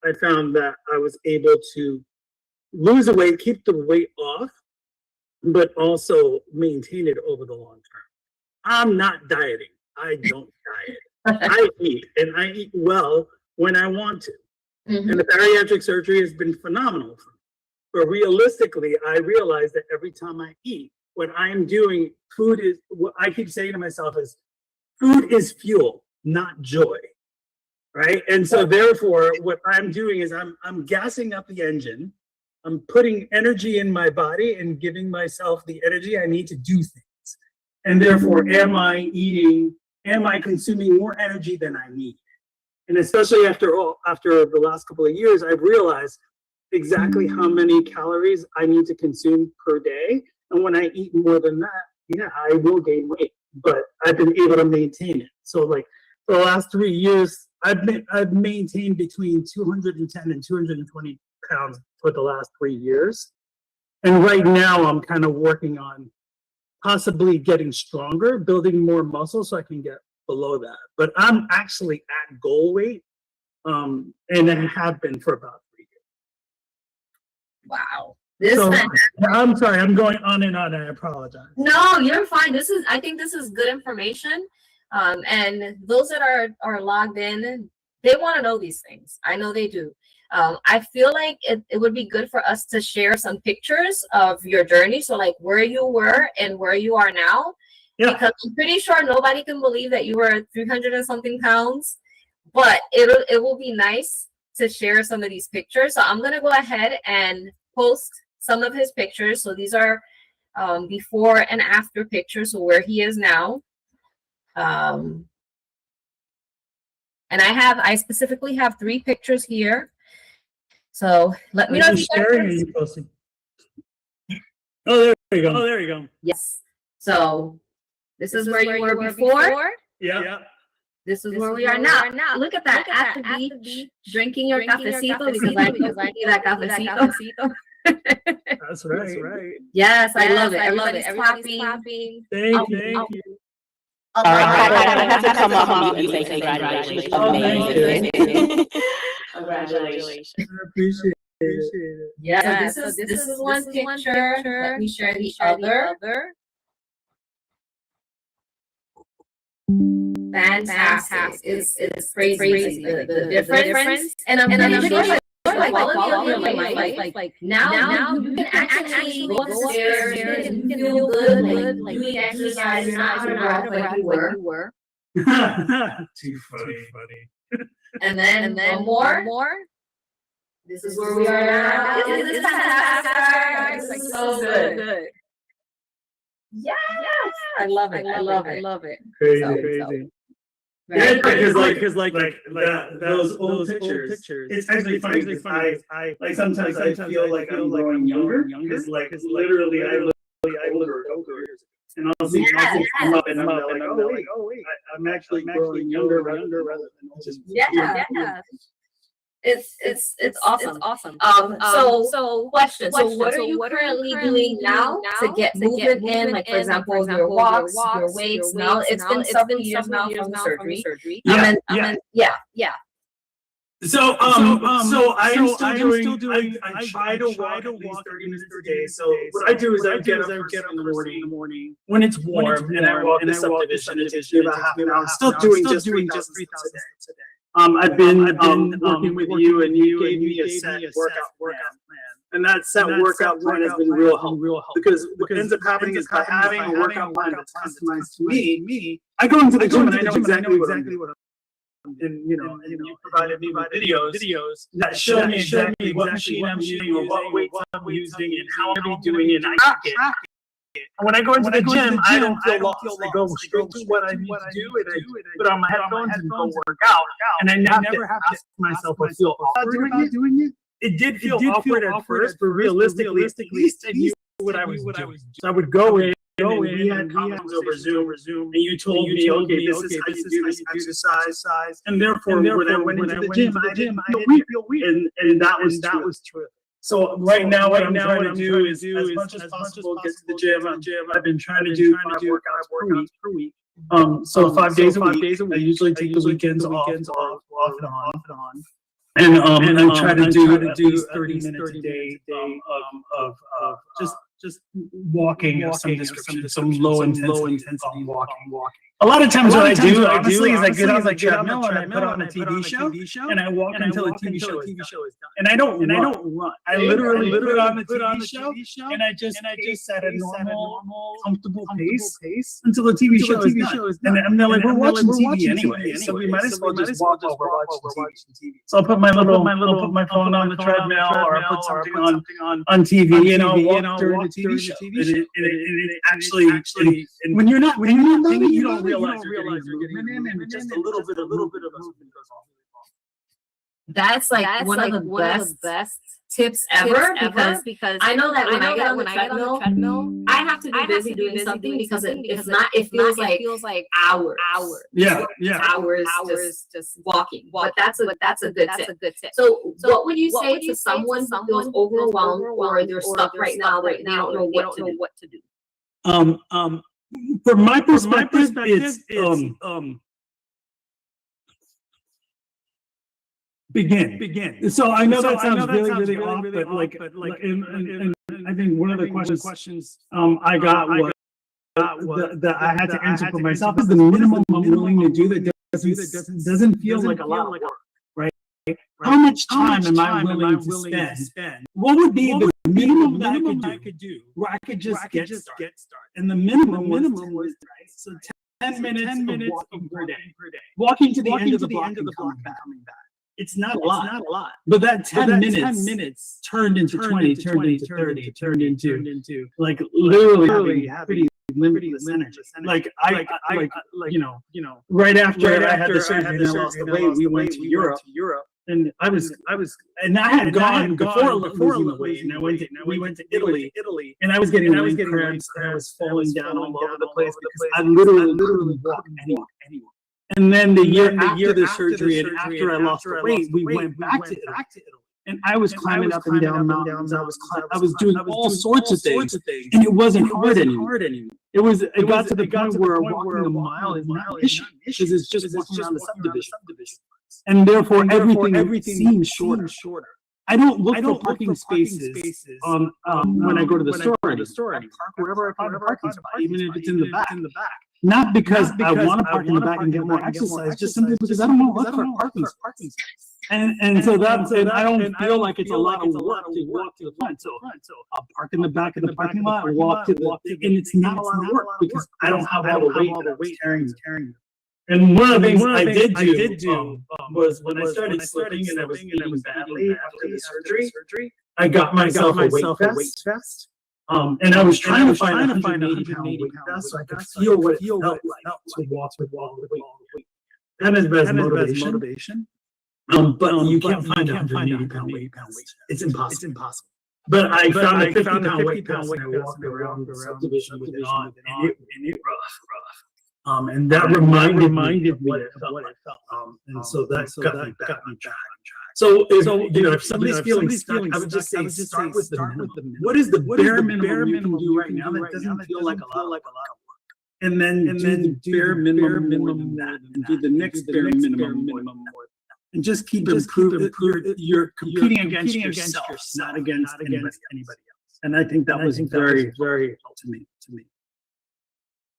I found that I was able to lose the weight, keep the weight off, but also maintain it over the long term. I'm not dieting. I don't diet. I eat, and I eat well when I want to. And the bariatric surgery has been phenomenal for me. But realistically, I realize that every time I eat, what I'm doing, what I keep saying to myself is, food is fuel, not joy, right? And so therefore, what I'm doing is I'm gassing up the engine. I'm putting energy in my body and giving myself the energy I need to do things. And therefore, am I consuming more energy than I need? And especially after the last couple of years, I've realized exactly how many calories I need to consume per day. And when I eat more than that, yeah, I will gain weight, but I've been able to maintain it. So like for the last 3 years, I've maintained between 210 and 220 pounds for the last 3 years. And right now I'm kind of working on possibly getting stronger, building more muscle so I can get below that. But I'm actually at goal weight, and I have been for about 3 years. Wow. I'm sorry, I'm going on and on. I apologize. No, you're fine. I think this is good information. And those that are logged in, they want to know these things. I know they do. I feel like it would be good for us to share some pictures of your journey. So like where you were and where you are now. Yeah. Because I'm pretty sure nobody can believe that you were 300 and something pounds, but it will be nice to share some of these pictures. So I'm going to go ahead and post some of his pictures. So these are before and after pictures, so where he is now. And I specifically have 3 pictures here. So let me know if you posting. Oh, there you go. Oh, there you go. Yes. So this is where you were before. Yeah. This is where we are now. Look at that. At the beach, drinking your cafecito because I need that cafecito. That's right. Yes, I love it. Everybody's clapping. Thank you. All right, I have to come off of you and say congratulations. Amazing. Congratulations. I appreciate it. Yeah, so this is one picture. Let me share the other. Fantastic. It's crazy. The difference. And I'm sure like all of your life, like now you can actually go upstairs and you can feel good, like doing exercise, you're not out of breath like you were. Too funny. And then one more. This is where we are now. This is fantastic. It's like so good. Yes. I love it. Crazy. Yeah, because like those old pictures. It's actually funny. I like sometimes I feel like I'm growing younger. Because like literally I look older, and I'll see muscles come up, and I'm like, oh wait, I'm actually growing younger rather than just. Yeah. It's awesome. So question. So what are you currently doing now to get movement in? Like, for example, your walks, your weights. Now it's been several years now from the surgery. Yeah. So I am still doing. I try to walk at least 30 minutes a day. So what I do is I get up in the morning when it's warm, and I walk the subdivision. It takes me about half an hour. I'm still doing just 3,000 steps a day. I've been working with you, and you gave me a set workout plan. And that set workout plan has been real helpful, because what ends up happening is by having a workout plan that's customized to me, I go into the gym and I know exactly what I'm doing. And you provided me with videos that show me exactly what machine I'm using, or what weights I'm using, and how I'm doing it. And I track it. And when I go into the gym, I don't feel lost. I go straight to what I need to do, and I put on my headphones and go work out. And I never have to ask myself or feel awkward about doing it. It did feel awkward at first, but realistically, at least I knew what I was doing. So I would go in. And we had comments over Zoom, and you told me, okay, this is how you do this exercise, and therefore, when I went into the gym, I didn't feel weird, and that was true. So right now, what I'm trying to do is, as much as possible, get to the gym. I've been trying to do 5 workouts per week. So 5 days a week. I usually take the weekends off and on. And I try to do at least 30 minutes a day of just walking of some description, some low intensity walking. A lot of times what I do, honestly, is I get on the treadmill and I put on a TV show and I walk until the TV show is done. And I don't run. I literally put on the TV show and I just set a normal, comfortable pace until the TV show is done. And I'm like, we're watching TV anyway, so we might as well just walk while we're watching TV. So I'll put my phone on the treadmill, or I'll put something on TV, and I'll walk during the TV show. And it actually, when you're not thinking, you don't realize you're getting movement in, and just a little bit of movement goes off. That's one of the best tips ever, because I know that when I get on the treadmill, I have to be busy doing something, because if not, it feels like hours. Yeah. Hours just walking. But that's a good tip. So what would you say to someone who feels overwhelmed, or they're stuck right now, they don't know what to do? From my perspective, it's begin. So I know that sounds really off, but and I think one of the questions I got was that I had to answer for myself is the minimum I'm willing to do that doesn't feel like a lot of work, right? How much time am I willing to spend? What would be the minimum that I could do where I could just get started? And the minimum was 10 minutes. So 10 minutes of walking per day. Walking to the end of the block and coming back. It's not a lot. But that 10 minutes turned into 20, turned into 30, turned into like literally having limitless energy. Like I right after I had the surgery and I lost the weight, we went to Europe. And I had gone before losing the weight, and we went to Italy, and I was getting cramps, and I was falling down all over the place because I literally couldn't walk anywhere. And then the year after the surgery, and after I lost the weight, we went back to Italy. And I was climbing up and down mountains. I was doing all sorts of things, and it wasn't hard anymore. It got to the point where walking a mile is not an issue, because it's just walking around the subdivision. And therefore, everything seems shorter. I don't look for parking spaces when I go to the store. I park wherever I find a parking spot, even if it's in the back. Not because I want to park in the back and get more exercise, just simply because I don't want to look for a parking space. And so I don't feel like it's a lot of work to walk to the front. So I'll park in the back of the parking lot and walk to and it's not a lot of work because I don't have all the weight carrying. And one of the things I did do was when I started slipping and I was eating badly after the surgery, I got myself a weight vest. And I was trying to find a 180-pound weight vest so I could feel what it felt like to walk with weight. That is best motivation. But you can't find a 180-pound weight vest. It's impossible. But I found a 50-pound weight vest and I walked around the subdivision with it on, and it rough. And that reminded me of what it felt like. And so that got me back on track. So if somebody's feeling stuck, I would just say start with the minimum. What is the bare minimum you can do right now that doesn't feel like a lot of work? And then do the bare minimum more than that, and do the next bare minimum more than that. And just keep improving. You're competing against yourself, not against anybody else. And I think that was very, very helpful to me.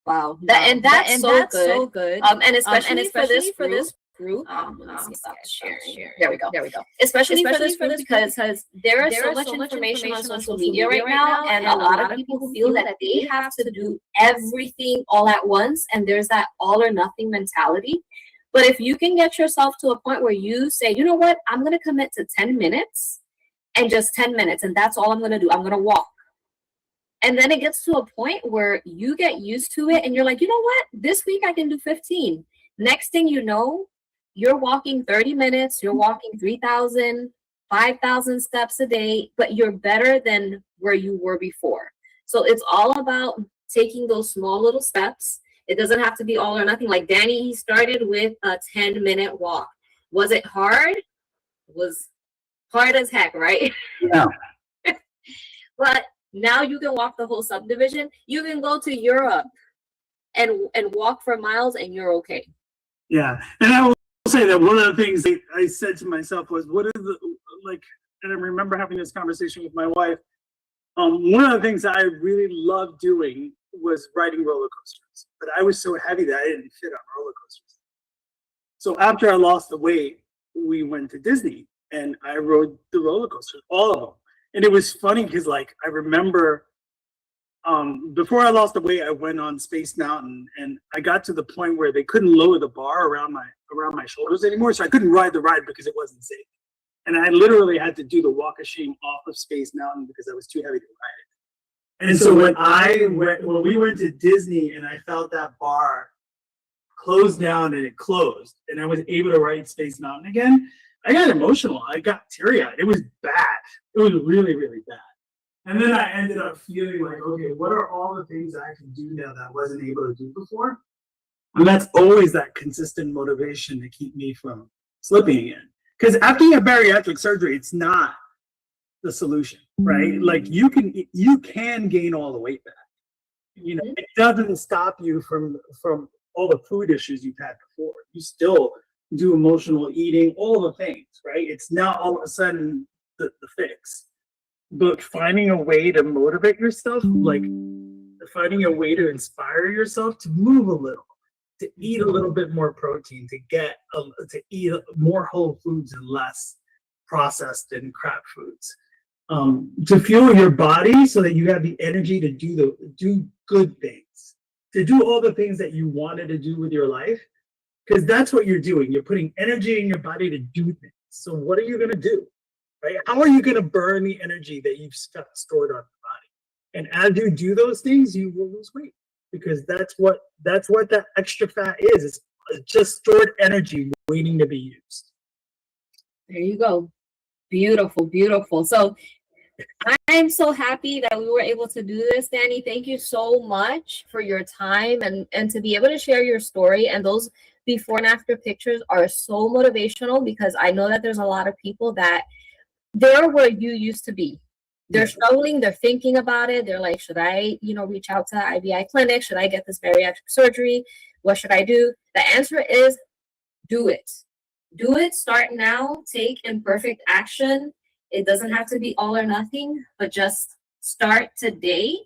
Wow, that's so good. And especially for this group. Let me stop sharing. There we go. Especially for this group because there is so much information on social media right now, and a lot of people feel that they have to do everything all at once, and there's that all or nothing mentality. But if you can get yourself to a point where you say, you know what, I'm going to commit to 10 minutes and just 10 minutes, and that's all I'm going to do. I'm going to walk. And then it gets to a point where you get used to it and you're like, you know what, this week I can do 15. Next thing you know, you're walking 30 minutes, you're walking 3,000, 5,000 steps a day, but you're better than where you were before. So it's all about taking those small little steps. It doesn't have to be all or nothing. Like Danny, he started with a 10-minute walk. Was it hard? It was hard as heck, right? Yeah. But now you can walk the whole subdivision. You can go to Europe and walk for miles and you're okay. Yeah. And I will say that one of the things I said to myself was, what is and I remember having this conversation with my wife. One of the things that I really loved doing was riding roller coasters, but I was so heavy that I didn't fit on roller coasters. So after I lost the weight, we went to Disney and I rode the roller coasters, all of them. And it was funny because I remember before I lost the weight, I went on Space Mountain and I got to the point where they couldn't lower the bar around my shoulders anymore. So I couldn't ride the ride because it wasn't safe. And I literally had to do the walk of shame off of Space Mountain because I was too heavy to ride it. And so when we went to Disney and I felt that bar close down and it closed and I was able to ride Space Mountain again, I got emotional. I got teary-eyed. It was bad. It was really, really bad. And then I ended up feeling like, okay, what are all the things I can do now that I wasn't able to do before? And that's always that consistent motivation to keep me from slipping again. Because after you have bariatric surgery, it's not the solution, right? Like you can gain all the weight back. It doesn't stop you from all the food issues you've had before. You still do emotional eating, all the things, right? It's not all of a sudden the fix. But finding a way to motivate yourself, like finding a way to inspire yourself to move a little, to eat a little bit more protein, to eat more whole foods and less processed and crap foods, to fuel your body so that you have the energy to do good things, to do all the things that you wanted to do with your life, because that's what you're doing. You're putting energy in your body to do things. So what are you going to do? Right? How are you going to burn the energy that you've stored on your body? And as you do those things, you will lose weight, because that's what that extra fat is. It's just stored energy waiting to be used. There you go. Beautiful, beautiful. So I'm so happy that we were able to do this, Danny. Thank you so much for your time and to be able to share your story. And those before and after pictures are so motivational, because I know that there's a lot of people that they're where you used to be. They're struggling, they're thinking about it. They're like, should I, reach out to the IBI clinic? Should I get this bariatric surgery? What should I do? The answer is do it. Do it. Start now. Take imperfect action. It doesn't have to be all or nothing, but just start today.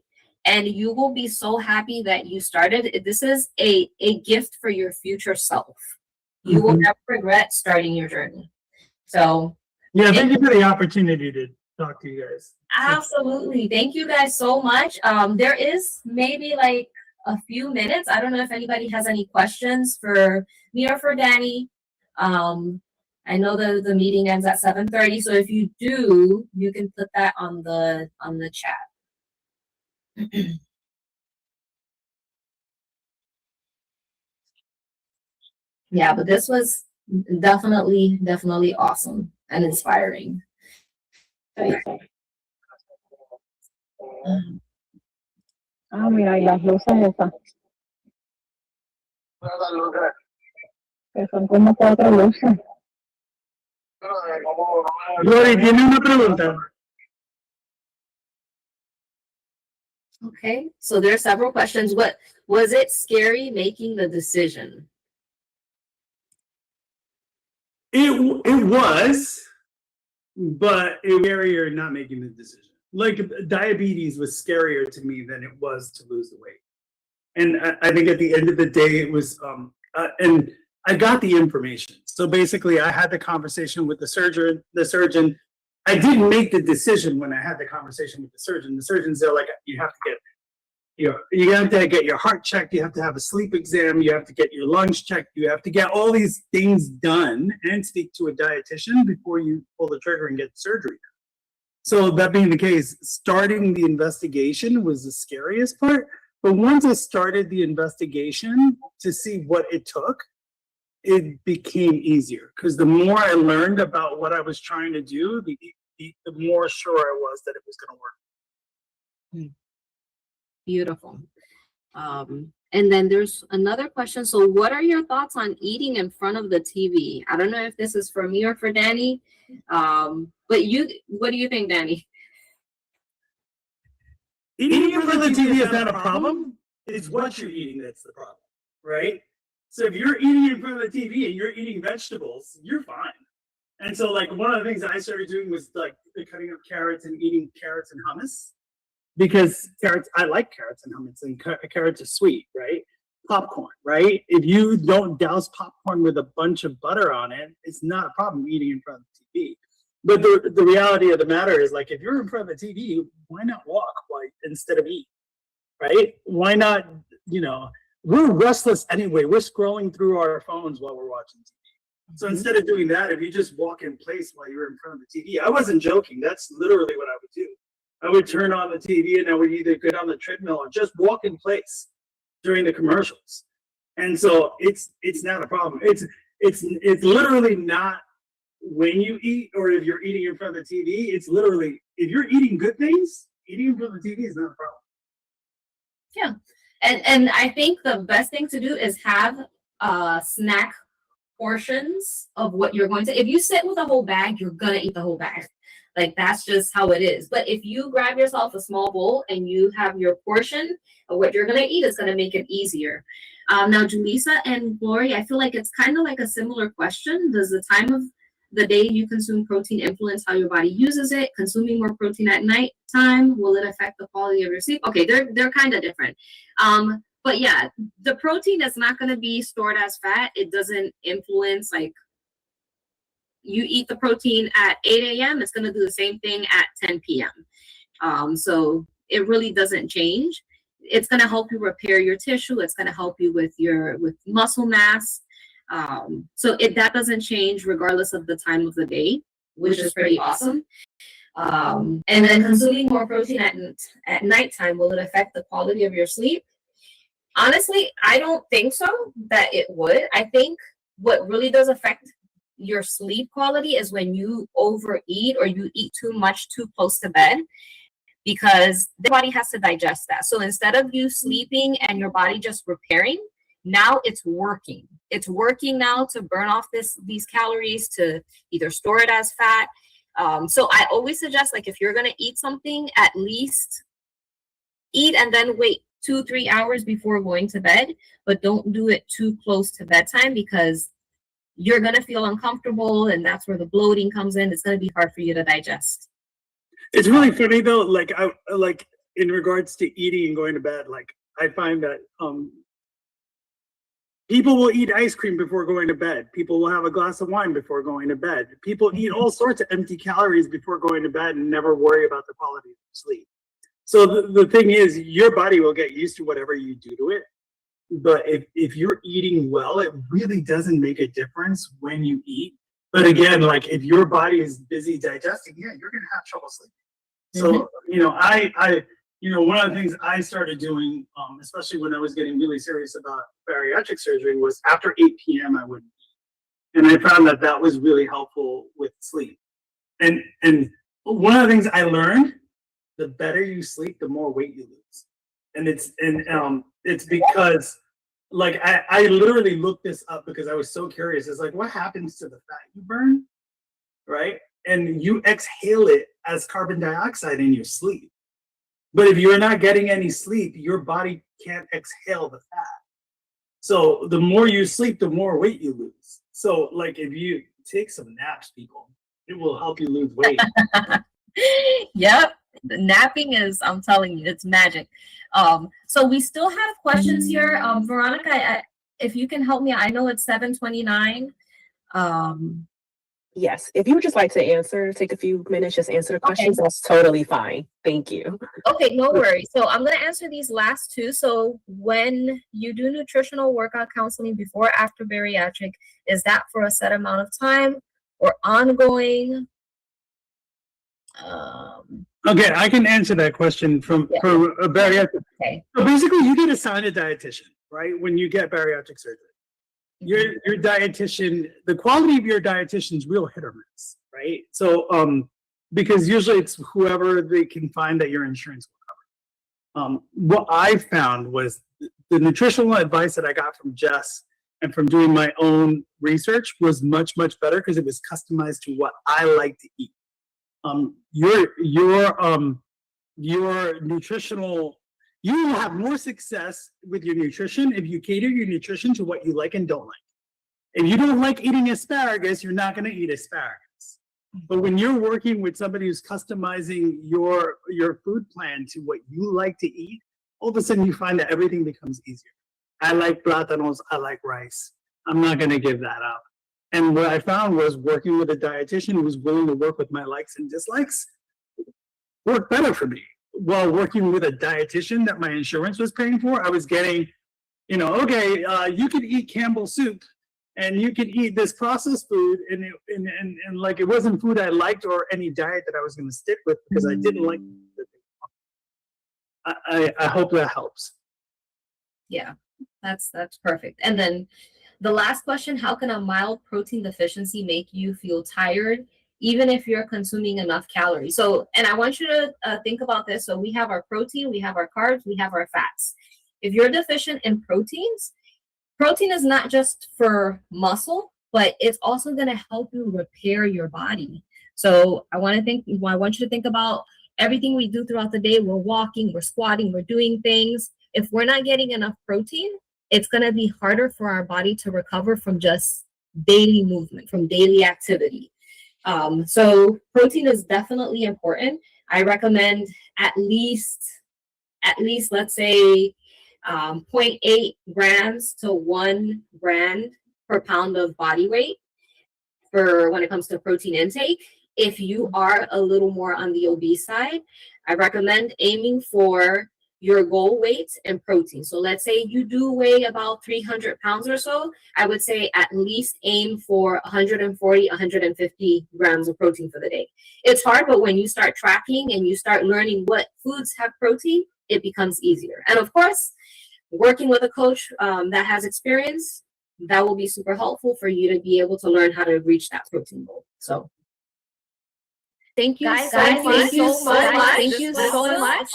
And you will be so happy that you started. This is a gift for your future self. You will never regret starting your journey. So yeah, thank you for the opportunity to talk to you guys. Absolutely. Thank you guys so much. There is maybe like a few minutes. I don't know if anybody has any questions for me or for Danny. I know the meeting ends at 7:30, so if you do, you can put that on the chat. Yeah, but this was definitely awesome and inspiring. Ah, mira, y las luces estas. Son como 4 luces. Glory, tiene una pregunta. Okay, so there are several questions. What was it scary making the decision? It was, but it was scarier not making the decision. Like diabetes was scarier to me than it was to lose the weight. And I think at the end of the day, it was, and I got the information. So basically, I had the conversation with the surgeon. I didn't make the decision when I had the conversation with the surgeon. The surgeons are like, you have to get your heart checked. You have to have a sleep exam. You have to get your lungs checked. You have to get all these things done and speak to a dietitian before you pull the trigger and get surgery. So that being the case, starting the investigation was the scariest part. But once I started the investigation to see what it took, it became easier because the more I learned about what I was trying to do, the more sure I was that it was going to work. Beautiful. And then there's another question. So what are your thoughts on eating in front of the TV? I don't know if this is for me or for Danny. But what do you think, Danny? Eating in front of the TV is not a problem. It's what you're eating that's the problem, right? So if you're eating in front of the TV and you're eating vegetables, you're fine. And so like one of the things I started doing was like the cutting up carrots and eating carrots and hummus. Because carrots, I like carrots and hummus, and carrots are sweet, right? Popcorn, right? If you don't douse popcorn with a bunch of butter on it, it's not a problem eating in front of the TV. But the reality of the matter is, like, if you're in front of the TV, why not walk instead of eat, right? Why not, we're restless anyway. We're scrolling through our phones while we're watching TV. So instead of doing that, if you just walk in place while you're in front of the TV, I wasn't joking. That's literally what I would do. I would turn on the TV and I would either get on the treadmill or just walk in place during the commercials. And so it's not a problem. It's literally not when you eat or if you're eating in front of the TV. It's literally if you're eating good things, eating in front of the TV is not a problem. Yeah. And I think the best thing to do is have snack portions of what you're going to. If you sit with a whole bag, you're gonna eat the whole bag. Like that's just how it is. But if you grab yourself a small bowl and you have your portion of what you're gonna eat, it's gonna make it easier. Now, Julissa and Glory, I feel like it's kind of like a similar question. Does the time of the day you consume protein influence how your body uses it? Consuming more protein at night time, will it affect the quality of your sleep? Okay, they're kind of different. But yeah, the protein is not gonna be stored as fat. It doesn't influence like you eat the protein at 8 a.m., it's going to do the same thing at 10 p.m. So it really doesn't change. It's going to help you repair your tissue. It's going to help you with muscle mass. So that doesn't change regardless of the time of the day, which is pretty awesome. And then consuming more protein at nighttime, will it affect the quality of your sleep? Honestly, I don't think so that it would. I think what really does affect your sleep quality is when you overeat or you eat too much too close to bed, because the body has to digest that. So instead of you sleeping and your body just repairing, now it's working. It's working now to burn off these calories to either store it as fat. So I always suggest, like, if you're going to eat something, at least eat and then wait 2-3 hours before going to bed, but don't do it too close to bedtime because you're going to feel uncomfortable, and that's where the bloating comes in. It's going to be hard for you to digest. It's really funny though, like in regards to eating and going to bed, like I find that people will eat ice cream before going to bed. People will have a glass of wine before going to bed. People eat all sorts of empty calories before going to bed and never worry about the quality of sleep. So the thing is, your body will get used to whatever you do to it. But if you're eating well, it really doesn't make a difference when you eat. But again, like if your body is busy digesting, yeah, you're gonna have trouble sleeping. So one of the things I started doing, especially when I was getting really serious about bariatric surgery, was after 8 p.m. I wouldn't eat, and I found that was really helpful with sleep. And one of the things I learned, the better you sleep, the more weight you lose. And it's because like I literally looked this up because I was so curious. It's like, what happens to the fat you burn, right? And you exhale it as carbon dioxide in your sleep. But if you're not getting any sleep, your body can't exhale the fat. So the more you sleep, the more weight you lose. So like if you take some naps, people, it will help you lose weight. Yep. Napping is, I'm telling you, it's magic. So we still have questions here. Veronica, if you can help me, I know it's 7:29. Yes, if you would just like to answer, take a few minutes, just answer the questions, that's totally fine. Thank you. Okay, no worries. So I'm going to answer these last two. So when you do nutritional workout counseling before or after bariatric, is that for a set amount of time or ongoing? Okay, I can answer that question from a bariatric. Okay. So basically, you get assigned a dietitian, right? When you get bariatric surgery, your dietitian, the quality of your dietitian is real hit or miss, right? So because usually it's whoever they can find that your insurance will cover. What I found was the nutritional advice that I got from Jess and from doing my own research was much better because it was customized to what I like to eat. Your nutritional, you will have more success with your nutrition if you cater your nutrition to what you like and don't like. If you don't like eating asparagus, you're not going to eat asparagus. But when you're working with somebody who's customizing your food plan to what you like to eat, all of a sudden you find that everything becomes easier. I like plátanos, I like rice. I'm not going to give that up. And what I found was working with a dietitian who was willing to work with my likes and dislikes worked better for me. While working with a dietitian that my insurance was paying for, I was getting, okay, you could eat Campbell's soup and you could eat this processed food, and like it wasn't food I liked or any diet that I was going to stick with because I didn't like it. I hope that helps. Yeah, that's perfect. And then the last question, how can a mild protein deficiency make you feel tired, even if you're consuming enough calories? So, and I want you to think about this. So we have our protein, we have our carbs, we have our fats. If you're deficient in proteins, protein is not just for muscle, but it's also going to help you repair your body. So I want you to think about everything we do throughout the day. We're walking, we're squatting, we're doing things. If we're not getting enough protein, it's going to be harder for our body to recover from just daily movement, from daily activity. So protein is definitely important. I recommend at least let's say 0.8 grams to 1 gram per pound of body weight for when it comes to protein intake. If you are a little more on the obese side, I recommend aiming for your goal weight and protein. So let's say you do weigh about 300 pounds or so, I would say at least aim for 140, 150 grams of protein for the day. It's hard, but when you start tracking and you start learning what foods have protein, it becomes easier. And of course, working with a coach that has experience, that will be super helpful for you to be able to learn how to reach that protein goal. So thank you so much. Thank you so much. Thank you so much.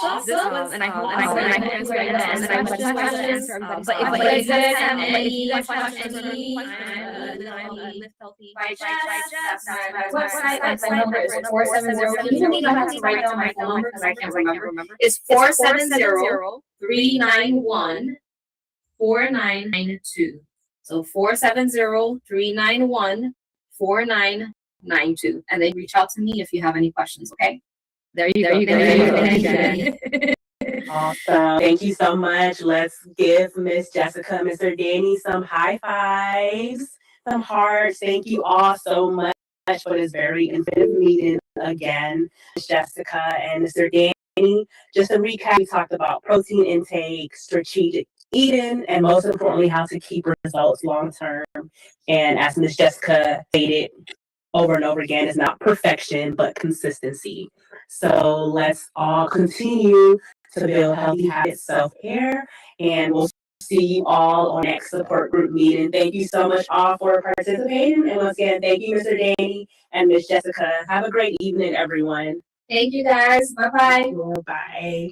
And I hope I answered any questions. But if you guys have any questions, Lift Healthy by Jess, that's my website. My phone number is 470. You don't have to write down my phone number because I can't remember. It's 470-391-4992. So 470-391-4992. And then reach out to me if you have any questions. Okay. There you go. Awesome. Thank you so much. Let's give Miss Jessica, Mr. Danny some high fives, some hearts. Thank you all so much for this very informative meeting again, Miss Jessica and Mr. Danny. Just to recap, we talked about protein intake, strategic eating, and most importantly, how to keep results long term. And as Miss Jessica stated over and over again, it's not perfection, but consistency. So let's all continue to build healthy habits, self-care, and we'll see you all on next support group meeting. Thank you so much all for participating. And once again, thank you, Mr. Danny and Miss Jessica. Have a great evening, everyone. Thank you, guys. Bye-bye. Bye.